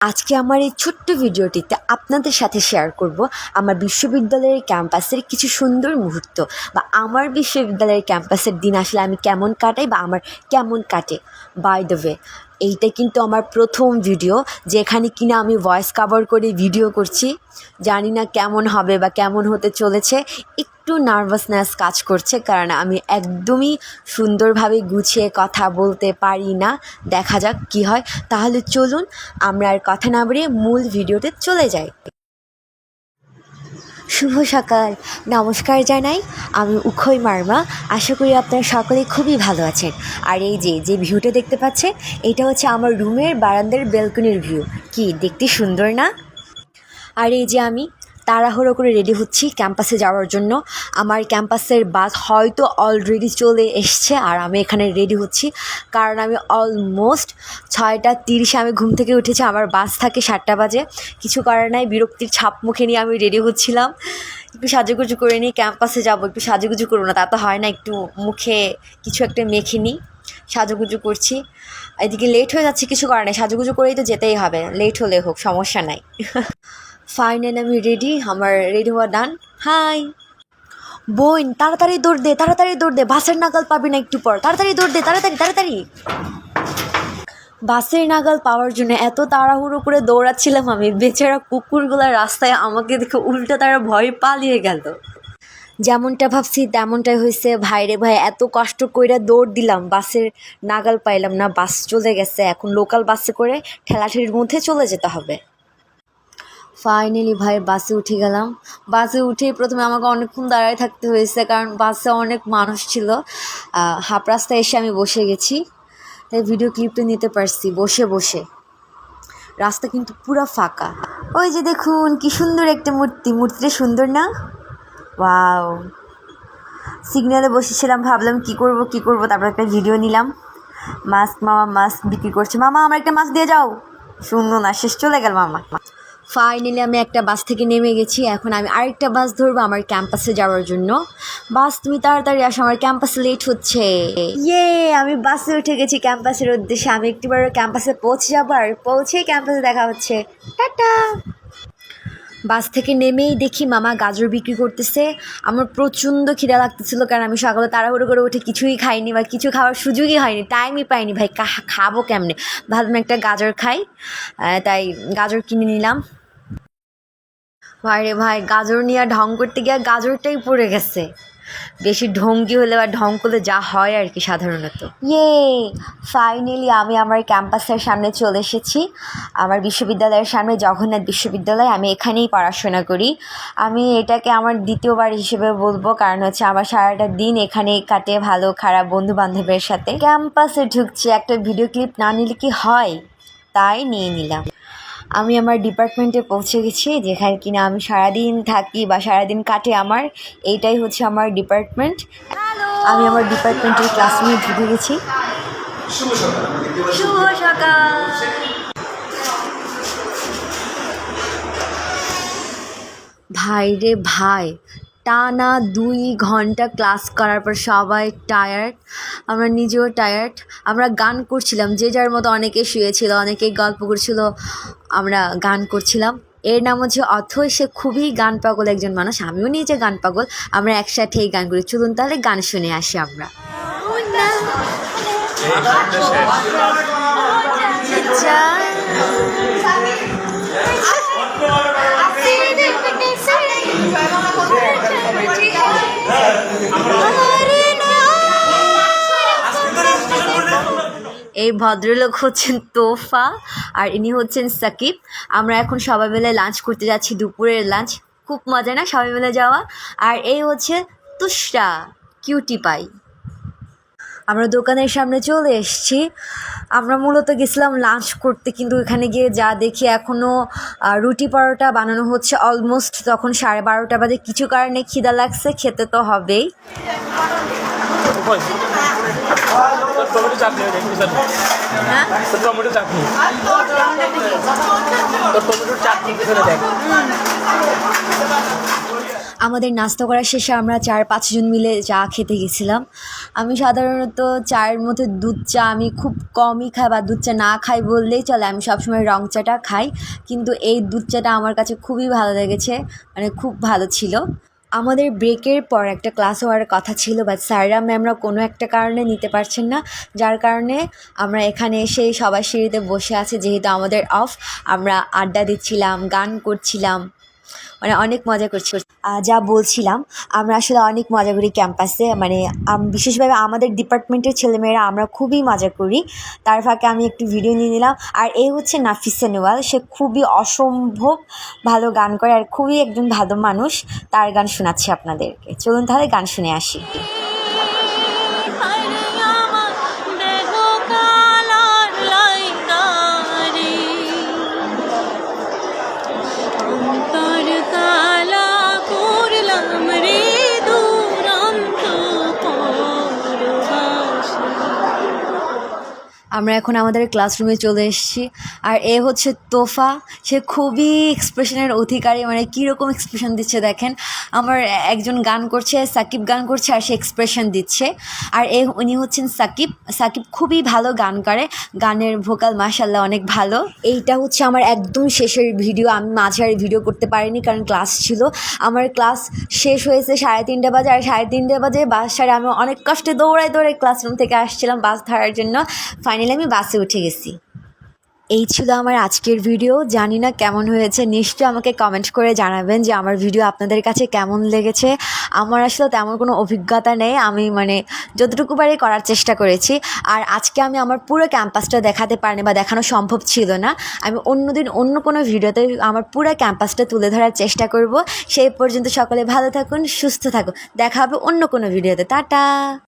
আজকে আমার এই ছোট্ট ভিডিওটিতে আপনাদের সাথে শেয়ার করব আমার বিশ্ববিদ্যালয়ের ক্যাম্পাসের কিছু সুন্দর মুহূর্ত বা আমার বিশ্ববিদ্যালয়ের ক্যাম্পাসের দিন আসলে আমি কেমন কাটাই বা আমার কেমন কাটে। বাই দ্য ওয়ে, এইটা কিন্তু আমার প্রথম ভিডিও যেখানে কিনা আমি ভয়েস কভার করে ভিডিও করছি। জানি না কেমন হবে বা কেমন হতে চলেছে, একটু নার্ভাসনেস কাজ করছে কারণ আমি একদমই সুন্দরভাবে গুছিয়ে কথা বলতে পারি না। দেখা যাক কি হয়। তাহলে চলুন আমরা আর কথা না বাড়িয়ে মূল ভিডিওতে চলে যাই। শুভ সকাল, নমস্কার জানাই। আমি উখই মার্মা। আশা করি আপনারা সকলেই খুবই ভালো আছেন। আর এই যে ভিউটা দেখতে পাচ্ছেন, এটা হচ্ছে আমার রুমের বারান্দার ব্যালকনির ভিউ। কি দেখতে সুন্দর না? আর এই যে আমি তাড়াহুড়ো করে রেডি হচ্ছি ক্যাম্পাসে যাওয়ার জন্য। আমার ক্যাম্পাসের বাস হয়তো অলরেডি চলে এসছে আর আমি এখানে রেডি হচ্ছি কারণ আমি অলমোস্ট 6:30 আমি ঘুম থেকে উঠেছি। আমার বাস থাকে 7টা বাজে। কিছু করার নাই, বিরক্তির ছাপ মুখে নিয়ে আমি রেডি হচ্ছিলাম। একটু সাজুগুজু করে নিই, ক্যাম্পাসে যাবো, একটু সাজুগুজু করবো না তা তো হয় না, একটু মুখে কিছু একটা মেখে নিই। সাজুগুজু করছি, এদিকে লেট হয়ে যাচ্ছে, কিছু করার নেই, সাজুগুজু করেই তো যেতেই হবে, লেট হলে হোক, সমস্যা নাই। ফাইনালি আমি রেডি, আমার রেডি হওয়া ডান। হাই বোন, তাড়াতাড়ি দৌড় দে, বাসের নাগাল পাবি না একটু পর, তাড়াতাড়ি দৌড় দে, তাড়াতাড়ি। বাসের নাগাল পাওয়ার জন্য এত তাড়াহুড়ো করে দৌড়াচ্ছিলাম আমি, বেচারা কুকুরগুলা রাস্তায় আমাকে দেখে উল্টো তারা ভয়ে পালিয়ে গেল। যেমনটা ভাবছি তেমনটাই হয়েছে। ভাইরে ভাই, এত কষ্ট কইরা দৌড় দিলাম, বাসের নাগাল পাইলাম না, বাস চলে গেছে। এখন লোকাল বাসে করে ঠেলাঠেলির মধ্যে চলে যেতে হবে। ফাইনালি ভাই বাসে উঠে গেলাম। বাসে উঠেই প্রথমে আমাকে অনেকক্ষণ দাঁড়ায় থাকতে হয়েছে কারণ বাসে অনেক মানুষ ছিল। হাফ রাস্তায় এসে আমি বসে গেছি, তাই ভিডিও ক্লিপটা নিতে পারছি বসে বসে। রাস্তা কিন্তু পুরো ফাঁকা। ওই যে দেখুন কি সুন্দর একটা মূর্তিটা সুন্দর না? ওয়াও। সিগন্যালে বসেছিলাম, ভাবলাম কি করব, তারপর একটা ভিডিও নিলাম। মামা মাস্ক বিক্রি করছে। মামা আমার একটা মাস্ক দিয়ে যাও। শুনলো না, শেষ, চলে গেল মামা। ফাইনালি আমি একটা বাস থেকে নেমে গেছি। এখন আমি আরেকটা বাস ধরবো আমার ক্যাম্পাসে যাওয়ার জন্য। বাস তুমি তাড়াতাড়ি আসো, আমার ক্যাম্পাসে লেট হচ্ছে। ইয়ে, আমি বাসে উঠে গেছি ক্যাম্পাসের উদ্দেশ্যে। আমি একটিবার ক্যাম্পাসে পৌঁছে যাবো আর পৌঁছেই ক্যাম্পাসে দেখা হচ্ছে। টাটা। বাস থেকে নেমেই দেখি মামা গাজর বিক্রি করতেছে। আমার প্রচণ্ড খিদা লাগতেছিল কারণ আমি সকালে তাড়াহুড়ো করে উঠে কিছুই খাইনি বা কিছু খাওয়ার সুযোগই হয়নি, টাইমই পাইনি। ভাই খাবো কেমনে, ভাবলাম একটা গাজর খাই, তাই গাজর কিনে নিলাম। ভাই রে ভাই, গাজর নিয়ে ঢং করতে গিয়ে গাজরটাই পড়ে গেছে। বেশি ঢঙ্গি হলে বা ঢং করলে যা হয় আর কি সাধারণত। ফাইনালি আমি আমার ক্যাম্পাসের সামনে চলে এসেছি। আমার বিশ্ববিদ্যালয়ের সামনে জগন্নাথ বিশ্ববিদ্যালয়, আমি এখানেই পড়াশোনা করি। আমি এটাকে আমার দ্বিতীয়বার হিসেবে বলবো কারণ হচ্ছে আমার সারাটা দিন এখানেই কাটে ভালো খারাপ বন্ধু বান্ধবের সাথে। ক্যাম্পাসে ঢুকছি, একটা ভিডিও ক্লিপ না নিলে কি হয়, তাই নিয়ে নিলাম। আমি আমার ডিপার্টমেন্টে পৌঁছে গেছি যেখানে কিনা আমি সারাদিন থাকি বা সারাদিন কাটে আমার। এইটাই হচ্ছে আমার ডিপার্টমেন্ট। আমি আমার ডিপার্টমেন্টের ক্লাসরুমে ঢুকে গেছি। শুভ সকাল। ভাই রে ভাই, টানা 2 ঘন্টা ক্লাস করার পর সবাই টায়ার্ড, আমরা নিজেও টায়ার্ড। আমরা গান করছিলাম, যে যার মতো, অনেকে শুয়েছিল, অনেকে গল্প করছিল, আমরা গান করছিলাম। এর নাম হচ্ছে অথৈ। সে খুবই গান পাগল একজন মানুষ, আমিও নিজে গান পাগল। আমরা একসাথেই গান করি। চলুন তাহলে গান শুনে আসি আমরা। এই ভদ্রলোক হচ্ছেন তোফা আর ইনি হচ্ছেন সাকিব। আমরা এখন সবাই মিলে লাঞ্চ করতে যাচ্ছি, দুপুরের লাঞ্চ। খুব মজা না সবাই মিলে যাওয়া? আর এই হচ্ছে তুষরা, কিউটি পাই। আমরা দোকানের সামনে চলে এসেছি। আমরা মূলত গেছিলাম লাঞ্চ করতে, কিন্তু এখানে গিয়ে যা দেখি এখনও রুটি পরোটা বানানো হচ্ছে অলমোস্ট। তখন 12:30 বাজে। কিছু কারণে খিদা লাগছে, খেতে তো হবেই। আমাদের নাস্তা করার শেষে আমরা 4-5 জন মিলে চা খেতে গেছিলাম। আমি সাধারণত চায়ের মধ্যে দুধ চা আমি খুব কমই খাই, বা দুধ চা না খাই বললেই চলে। আমি সবসময় রং চাটা খাই, কিন্তু এই দুধ চাটা আমার কাছে খুবই ভালো লেগেছে, মানে খুব ভালো ছিল। আমাদের ব্রেকের পর একটা ক্লাস হওয়ার কথা ছিল, বাট স্যাররা ম্যামরা কোনো একটা কারণে নিতে পারছেন না, যার কারণে আমরা এখানে এসে সবাই সিঁড়িতে বসে আছি। যেহেতু আমাদের অফ, আমরা আড্ডা দিচ্ছিলাম, গান করছিলাম, মানে অনেক মজা করছি। যা বলছিলাম, আমরা আসলে অনেক মজা করি ক্যাম্পাসে, মানে বিশেষভাবে আমাদের ডিপার্টমেন্টের ছেলেমেয়েরা আমরা খুবই মজা করি। তার ফাঁকে আমি একটু ভিডিও নিয়ে নিলাম। আর এই হচ্ছে নাফিসা নেওয়াল, সে খুবই অসম্ভব ভালো গান করে আর খুবই একজন ভালো মানুষ। তার গান শোনাচ্ছি আপনাদেরকে, চলুন তাহলে গান শুনে আসি। আমরা এখন আমাদের ক্লাসরুমে চলে এসেছি। আর এ হচ্ছে তোফা, সে খুবই এক্সপ্রেশনের অধিকারী, মানে কীরকম এক্সপ্রেশন দিচ্ছে দেখেন। আমার একজন গান করছে, সাকিব গান করছে, আর সে এক্সপ্রেশন দিচ্ছে। আর উনি হচ্ছেন সাকিব। সাকিব খুবই ভালো গান করে, গানের ভোকাল মাশাআল্লাহ অনেক ভালো। এইটা হচ্ছে আমার একদম শেষের ভিডিও, আমি মাঝে আর ভিডিও করতে পারিনি কারণ ক্লাস ছিল। আমার ক্লাস শেষ হয়েছে 3:30 বাজে, আর 3:30 বাজে বাস ছাড়ে আমি অনেক কষ্টে দৌড়ায় ক্লাসরুম থেকে আসছিলাম বাস ধরার জন্য। ফাইনালি আমি বাসে উঠে গেছি। এই ছিল আমার আজকের ভিডিও। জানি না কেমন হয়েছে, নিশ্চয়ই আমাকে কমেন্ট করে জানাবেন যে আমার ভিডিও আপনাদের কাছে কেমন লেগেছে। আমার আসলে তেমন কোনো অভিজ্ঞতা নেই, আমি মানে যতটুকু পারি করার চেষ্টা করেছি। আর আজকে আমি আমার পুরো ক্যাম্পাসটা দেখাতে পারিনি বা দেখানো সম্ভব ছিল না। আমি অন্যদিন অন্য কোনো ভিডিওতে আমার পুরো ক্যাম্পাসটা তুলে ধরার চেষ্টা করব। সেই পর্যন্ত সকলে ভালো থাকুন, সুস্থ থাকুন, দেখা হবে অন্য কোনো ভিডিওতে। টাটা।